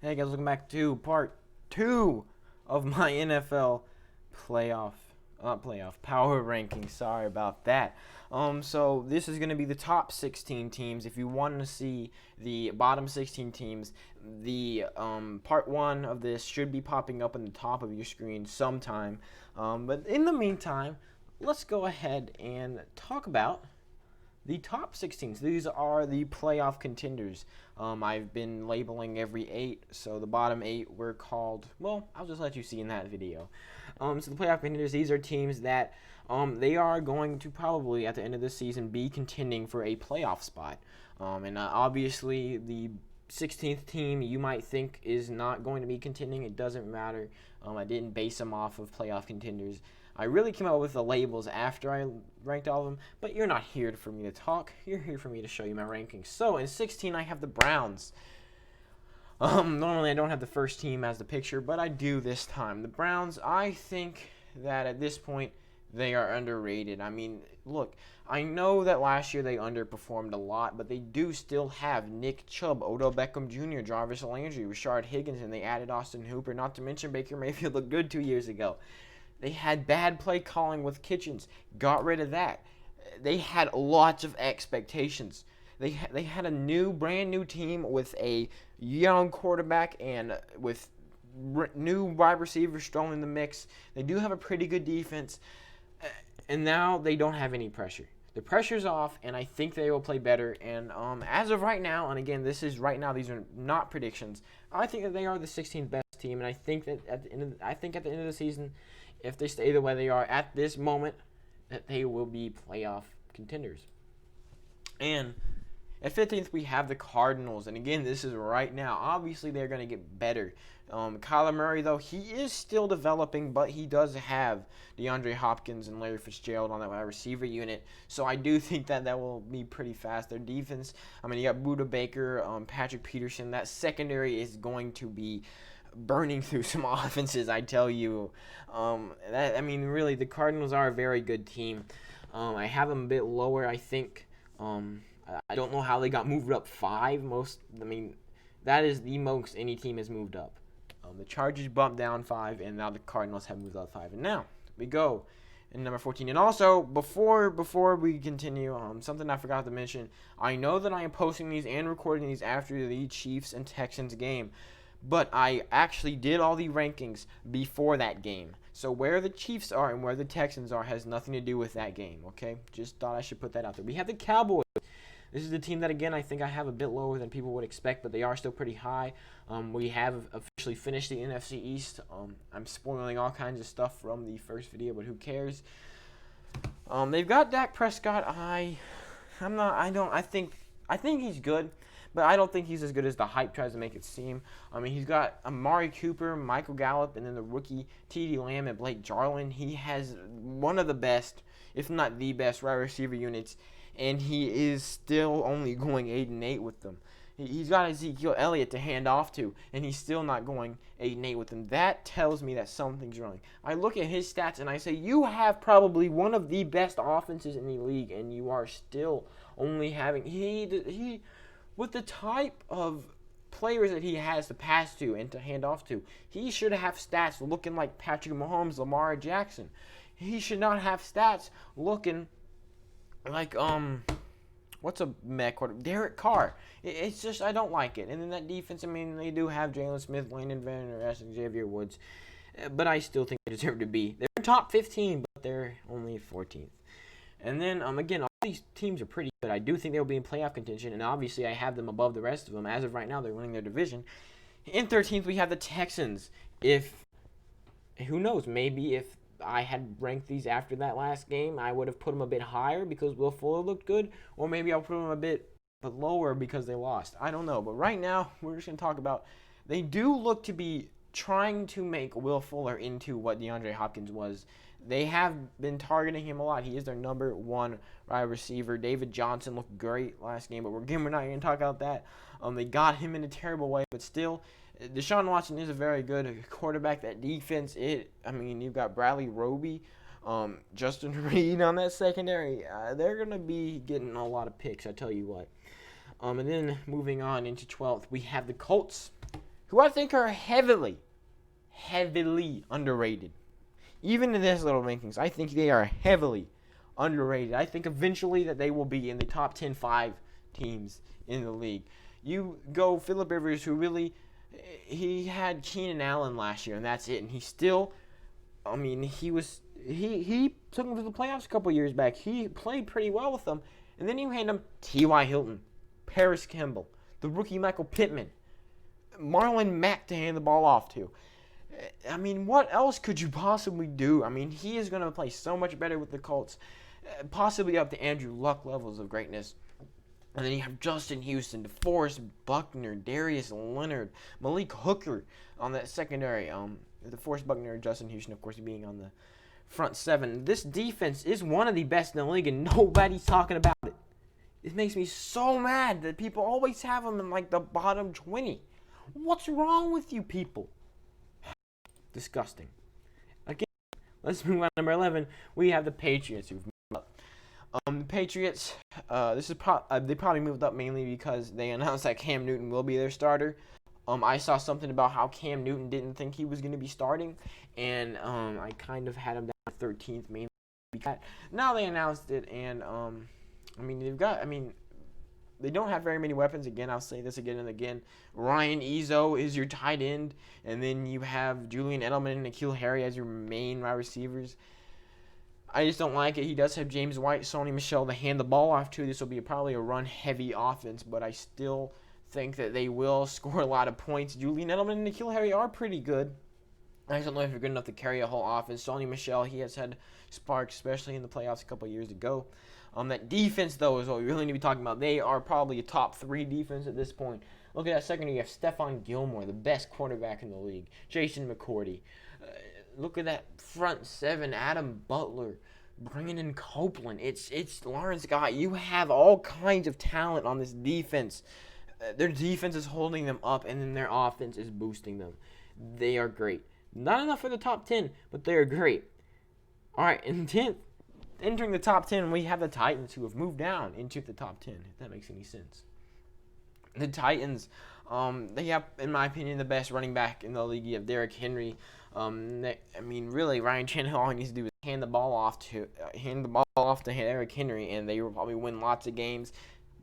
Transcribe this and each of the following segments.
Hey guys, welcome back to part 2 of my NFL power ranking. Sorry about that. So this is going to be the top 16 teams. If you want to see the bottom 16 teams, the part 1 of this should be popping up in the top of your screen sometime. But in the meantime, let's go ahead and talk about the top 16s. These are the playoff contenders. I've been labeling every 8, so the bottom 8 were called, well, I'll just let you see in that video. So the playoff contenders, these are teams that they are going to probably, at the end of the season, be contending for a playoff spot. And obviously, the 16th team you might think is not going to be contending. It doesn't matter. I didn't base them off of playoff contenders. I really came up with the labels after I ranked all of them, but you're not here for me to talk. You're here for me to show you my rankings. So in 16, I have the Browns. Normally I don't have the first team as the picture, but I do this time. The Browns, I think that at this point, they are underrated. I mean, look, I know that last year they underperformed a lot, but they do still have Nick Chubb, Odell Beckham Jr., Jarvis Landry, Rashard Higgins, and they added Austin Hooper, not to mention Baker Mayfield looked good 2 years ago. They had bad play calling with Kitchens. Got rid of that. They had lots of expectations. They had a brand new team with a young quarterback and with new wide receivers thrown in the mix. They do have a pretty good defense. And now they don't have any pressure. The pressure's off, and I think they will play better. And as of right now, and again, this is right now, these are not predictions. I think that they are the 16th best team, and I think that at the end of the season, if they stay the way they are at this moment, that they will be playoff contenders. And at 15th, we have the Cardinals. And again, this is right now. Obviously, they're going to get better. Kyler Murray, though, he is still developing, but he does have DeAndre Hopkins and Larry Fitzgerald on that wide receiver unit. So I do think that will be pretty fast. Their defense, I mean, you got Budda Baker, Patrick Peterson. That secondary is going to be burning through some offenses, I tell you. Really, the Cardinals are a very good team. I have them a bit lower, I think. I don't know how they got moved up 5. That is the most any team has moved up. The Chargers bumped down 5, and now the Cardinals have moved up 5. And now we go in number 14. And also, before we continue, something I forgot to mention. I know that I am posting these and recording these after the Chiefs and Texans game, but I actually did all the rankings before that game. So where the Chiefs are and where the Texans are has nothing to do with that game, okay? Just thought I should put that out there. We have the Cowboys. This is the team that, again, I think I have a bit lower than people would expect, but they are still pretty high. We have officially finished the NFC East. I'm spoiling all kinds of stuff from the first video, but who cares? They've got Dak Prescott. I think he's good, but I don't think he's as good as the hype tries to make it seem. I mean, he's got Amari Cooper, Michael Gallup, and then the rookie TD Lamb and Blake Jarwin. He has one of the best, if not the best, wide receiver units, and he is still only going 8-8 with them. He's got Ezekiel Elliott to hand off to, and he's still not going 8-8 with them. That tells me that something's wrong. I look at his stats, and I say, you have probably one of the best offenses in the league, and you are still only having he with the type of players that he has to pass to and to hand off to, he should have stats looking like Patrick Mahomes, Lamar Jackson. He should not have stats looking like what's a mech quarterback? Derek Carr. It's just, I don't like it. And then that defense, I mean, they do have Jalen Smith, Landon Van Der and Xavier Woods, but I still think they deserve to be. They're top 15, but they're only 14th. And then again, all these teams are pretty good. I do think they'll be in playoff contention, and obviously I have them above the rest of them. As of right now, they're winning their division. In 13th, we have the Texans. Who knows, maybe if I had ranked these after that last game, I would have put them a bit higher because Will Fuller looked good, or maybe I'll put them a bit lower because they lost. I don't know, but right now we're just going to talk about they do look to be trying to make Will Fuller into what DeAndre Hopkins was. They have been targeting him a lot. He is their number 1 wide receiver. David Johnson looked great last game, but we're not going to talk about that. They got him in a terrible way, but still, Deshaun Watson is a very good quarterback. That defense, you've got Bradley Roby, Justin Reed on that secondary. They're going to be getting a lot of picks, I tell you what. And then moving on into 12th, we have the Colts, who I think are heavily underrated. Even in this little rankings, I think they are heavily underrated. I think eventually that they will be in the top 10-5 teams in the league. You go Phillip Rivers, who really, he had Keenan Allen last year, and that's it. And he still, I mean, he took him to the playoffs a couple years back. He played pretty well with them. And then you hand him T.Y. Hilton, Paris Campbell, the rookie Michael Pittman, Marlon Mack to hand the ball off to. I mean, what else could you possibly do? I mean, he is going to play so much better with the Colts, possibly up to Andrew Luck levels of greatness. And then you have Justin Houston, DeForest Buckner, Darius Leonard, Malik Hooker on that secondary. DeForest Buckner, Justin Houston, of course, being on the front seven. This defense is one of the best in the league, and nobody's talking about it. It makes me so mad that people always have them in like the bottom 20. What's wrong with you people? Disgusting. Again, let's move on to number 11. We have the Patriots, who've moved up. The Patriots, they probably moved up mainly because they announced that Cam Newton will be their starter. I saw something about how Cam Newton didn't think he was going to be starting, and I kind of had him down 13th mainly because now they announced it, and they don't have very many weapons. Again, I'll say this again and again. Ryan Izzo is your tight end, and then you have Julian Edelman and N'Keal Harry as your main wide receivers. I just don't like it. He does have James White, Sony Michel to hand the ball off to. This will be probably a run-heavy offense, but I still think that they will score a lot of points. Julian Edelman and N'Keal Harry are pretty good. I just don't know if you're good enough to carry a whole offense. Sony Michel, he has had sparks, especially in the playoffs a couple years ago. That defense, though, is what we really need to be talking about. They are probably a top 3 defense at this point. Look at that secondary. You have Stephon Gilmore, the best quarterback in the league. Jason McCourty. Look at that front 7. Adam Butler. Bringing in Copeland. It's Lawrence Guy. You have all kinds of talent on this defense. Their defense is holding them up, and then their offense is boosting them. They are great. Not enough for the top 10, but they are great. All right, in 10th. Entering the top 10, we have the Titans, who have moved down into the top 10, if that makes any sense. The Titans, they have, in my opinion, the best running back in the league. You have Derrick Henry. Really, Ryan Tannehill, all he needs to do is hand the ball off to Derrick Henry, and they will probably win lots of games.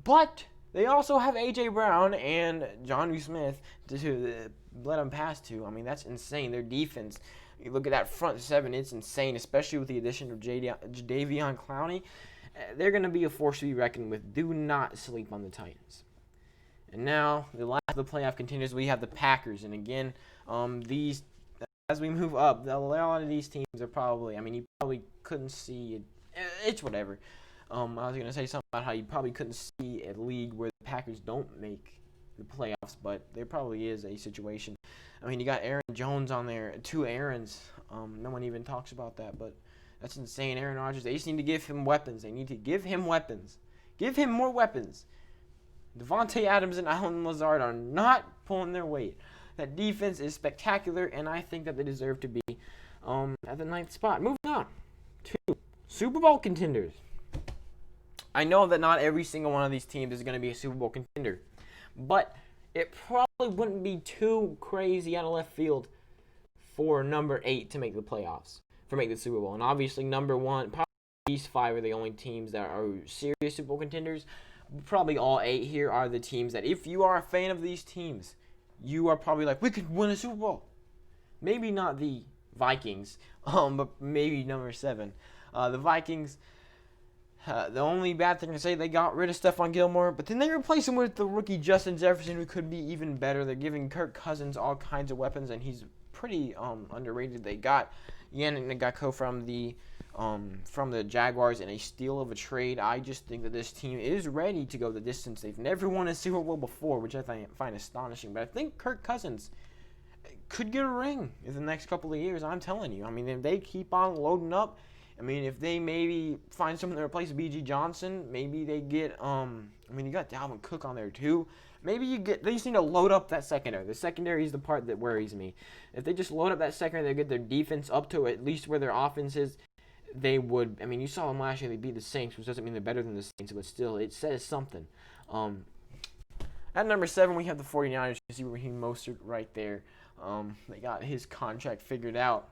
But they also have A.J. Brown and Jonnu Smith to let them pass to. I mean, that's insane. Their defense. You look at that front 7, it's insane, especially with the addition of Jadeveon Clowney. They're going to be a force to be reckoned with. Do not sleep on the Titans. And now, the last of the playoff contenders, we have the Packers. And again, as we move up, a lot of these teams are probably, you probably couldn't see it. It's whatever. I was going to say something about how you probably couldn't see a league where the Packers don't make the playoffs, but there probably is a situation. You got Aaron Jones on there, 2 Aarons. No one even talks about that, but that's insane. Aaron Rodgers, they just need to give him weapons. They need to give him weapons. Give him more weapons. Devontae Adams and Allen Lazard are not pulling their weight. That defense is spectacular, and I think that they deserve to be at the 9th spot. Moving on to Super Bowl contenders. I know that not every single one of these teams is going to be a Super Bowl contender, but it probably wouldn't be too crazy out of left field for number 8 to make the playoffs, make the Super Bowl. And obviously number 1, probably these 5 are the only teams that are serious Super Bowl contenders. Probably all 8 here are the teams that, if you are a fan of these teams, you are probably like, we could win a Super Bowl. Maybe not the Vikings, but maybe number 7. The Vikings, the only bad thing to say, they got rid of Stephon Gilmore, but then they replaced him with the rookie Justin Jefferson, who could be even better. They're giving Kirk Cousins all kinds of weapons, and he's pretty underrated. They got Yannick Ngakoue from the Jaguars in a steal of a trade. I just think that this team is ready to go the distance. They've never won a Super Bowl before, which I find astonishing. But I think Kirk Cousins could get a ring in the next couple of years. I'm telling you. If they keep on loading up, if they maybe find someone to replace B.G. Johnson, maybe they get, you got Dalvin Cook on there too. Maybe they just need to load up that secondary. The secondary is the part that worries me. If they just load up that secondary, they get their defense up to at least where their offense is, they would. You saw them last year, they beat the Saints, which doesn't mean they're better than the Saints, but still, it says something. At number 7, we have the 49ers. You see Raheem Mostert right there. They got his contract figured out.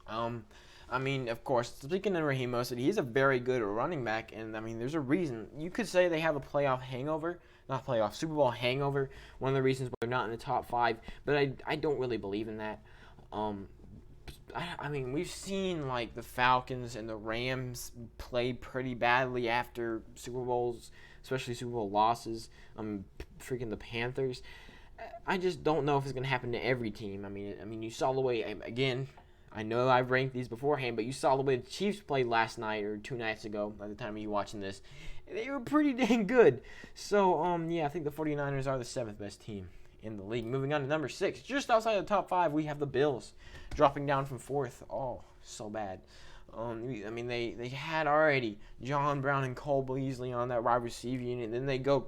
I mean, of course, speaking of Raheem Mostert, he's a very good running back, and I mean, there's a reason. You could say they have a playoff hangover, not playoff, Super Bowl hangover. One of the reasons why they're not in the top 5, but I don't really believe in that. I mean, we've seen like the Falcons and the Rams play pretty badly after Super Bowls, especially Super Bowl losses. Freaking the Panthers. I just don't know if it's gonna happen to every team. I mean, you saw the way again. I know I've ranked these beforehand, but you saw the way the Chiefs played last night or 2 nights ago by the time of you watching this. They were pretty dang good. So, yeah, I think the 49ers are the 7th best team in the league. Moving on to number 6, just outside of the top 5, we have the Bills, dropping down from 4th. Oh, so bad. I mean, they had already John Brown and Cole Beasley on that wide receiver unit, and then they go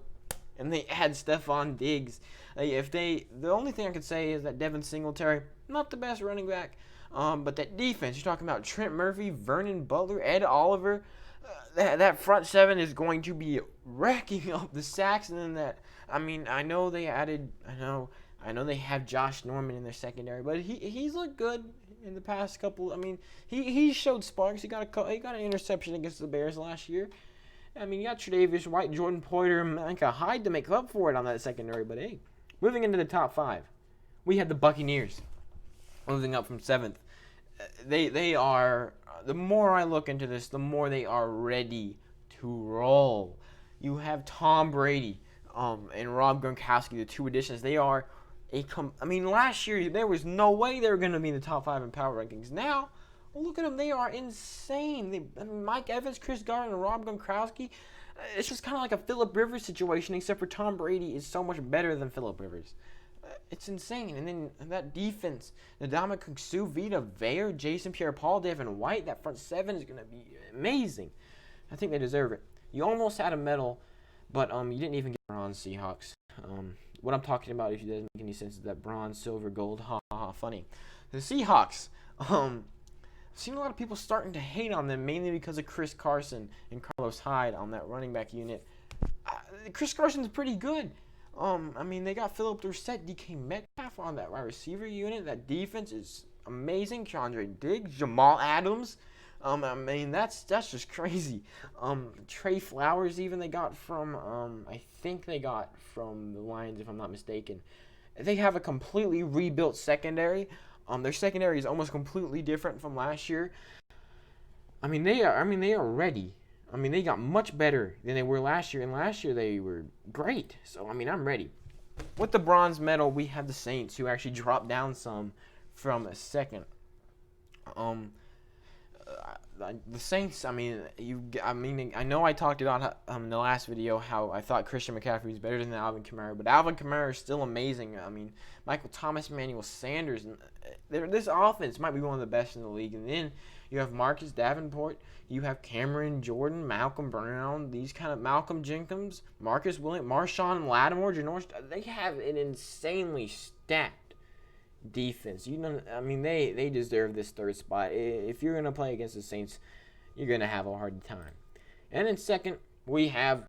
and they add Stephon Diggs. The only thing I could say is that Devin Singletary, not the best running back. But that defense, you're talking about Trent Murphy, Vernon Butler, Ed Oliver, that front 7 is going to be racking up the sacks. And then I know they have Josh Norman in their secondary, but he's looked good in the past couple. I mean, he showed sparks. He got an interception against the Bears last year. I mean, you got Tre'Davious White, Jordan Poyer, and Micah Hyde to make up for it on that secondary. But hey, moving into the top 5, we had the Buccaneers, moving up from 7th. They are, the more I look into this, the more they are ready to roll. You have Tom Brady and Rob Gronkowski, the 2 additions. They are last year there was no way they were going to be in the top 5 in power rankings. Now, look at them. They are insane. Mike Evans, Chris Godwin, and Rob Gronkowski. It's just kind of like a Phillip Rivers situation, except for Tom Brady is so much better than Phillip Rivers. It's insane. And then that defense, Ndamukong Suh, Vita Vea, Jason Pierre-Paul, Devin White, that front 7 is going to be amazing. I think they deserve it. You almost had a medal, but you didn't even get bronze, Seahawks. What I'm talking about, if it doesn't make any sense, is that bronze, silver, gold. Ha ha ha, funny. The Seahawks, I've seen a lot of people starting to hate on them, mainly because of Chris Carson and Carlos Hyde on that running back unit. Chris Carson's pretty good. They got Philip Dorsett, DK Metcalf on that wide receiver unit. That defense is amazing. Keandre Diggs, Jamal Adams. That's just crazy. Trey Flowers, even they got from, I think they got from the Lions, if I'm not mistaken. They have a completely rebuilt secondary. Their secondary is almost completely different from last year. They are ready. They got much better than they were last year, and last year they were great. So, I'm ready. With the bronze medal, we have the Saints, who actually dropped down some from a second. The Saints, I know I talked about in the last video how I thought Christian McCaffrey was better than Alvin Kamara, but Alvin Kamara is still amazing. Michael Thomas, Emmanuel Sanders, and this offense might be one of the best in the league. And then you have Marcus Davenport, you have Cameron Jordan, Malcolm Brown, Malcolm Jenkins, Marcus Williams, Marshawn Lattimore, Janoris. They have an insanely stacked defense. They deserve this 3rd spot. If you're going to play against the Saints, you're going to have a hard time. And in second, we have